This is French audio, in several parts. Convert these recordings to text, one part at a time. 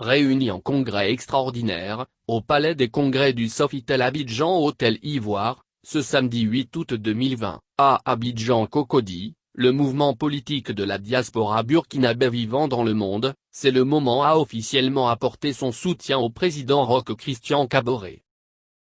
réunis en congrès extraordinaire, au Palais des Congrès du Sofitel Abidjan Hôtel Ivoire, ce samedi 8 août 2020, à Abidjan Cocody, le mouvement politique de la diaspora burkinabé vivant dans le monde, c'est le moment a officiellement apporté son soutien au président Roch Christian Kaboré.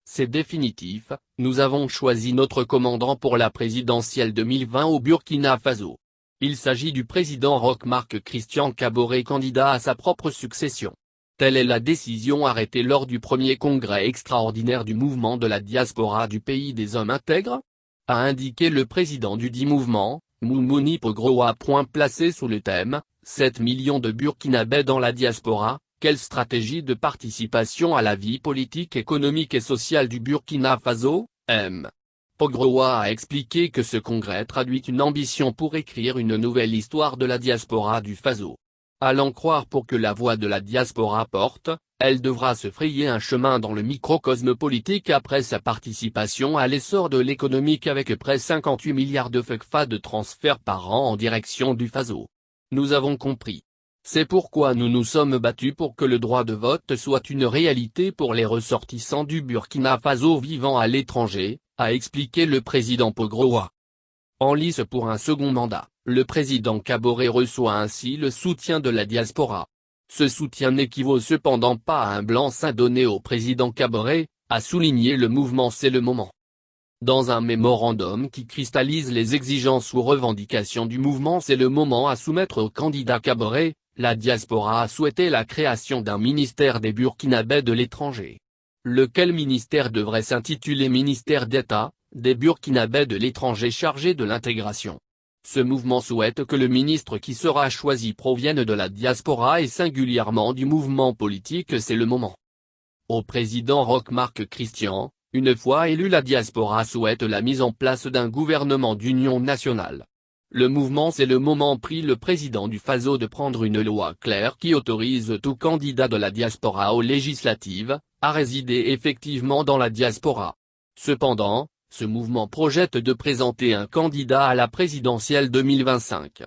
C'est définitif, nous avons choisi notre commandant pour la présidentielle 2020 au Burkina Faso. Il s'agit du président Roch Marc Christian Kaboré, candidat à sa propre succession. Telle est la décision arrêtée lors du premier congrès extraordinaire du mouvement de la diaspora du pays des hommes intègres, a indiqué le président du dit mouvement, Moumouni Pogroa. Placé sous le thème « 7 millions de Burkinabés dans la diaspora, quelle stratégie de participation à la vie politique, économique et sociale du Burkina Faso ?» M. Pogroa a expliqué que ce congrès traduit une ambition pour écrire une nouvelle histoire de la diaspora du Faso. À l'en croire, pour que la voix de la diaspora porte, elle devra se frayer un chemin dans le microcosme politique après sa participation à l'essor de l'économique avec près 58 milliards de FECFA de transferts par an en direction du Faso. Nous avons compris. C'est pourquoi nous nous sommes battus pour que le droit de vote soit une réalité pour les ressortissants du Burkina Faso vivant à l'étranger, a expliqué le président Pogroa. En lice pour un second mandat, le président Kaboré reçoit ainsi le soutien de la diaspora. Ce soutien n'équivaut cependant pas à un blanc-seing donné au président Kaboré, a souligné le mouvement C'est le moment. Dans un mémorandum qui cristallise les exigences ou revendications du mouvement C'est le moment à soumettre au candidat Kaboré, la diaspora a souhaité la création d'un ministère des Burkinabés de l'étranger. Lequel ministère devrait s'intituler ministère d'État, des Burkinabés de l'étranger chargé de l'intégration. Ce mouvement souhaite que le ministre qui sera choisi provienne de la diaspora et singulièrement du mouvement politique C'est le moment. Au président Roch Marc Christian, une fois élu, la diaspora souhaite la mise en place d'un gouvernement d'union nationale. Le mouvement C'est le moment prie le président du Faso de prendre une loi claire qui autorise tout candidat de la diaspora aux législatives, à résider effectivement dans la diaspora. Cependant, ce mouvement projette de présenter un candidat à la présidentielle 2025.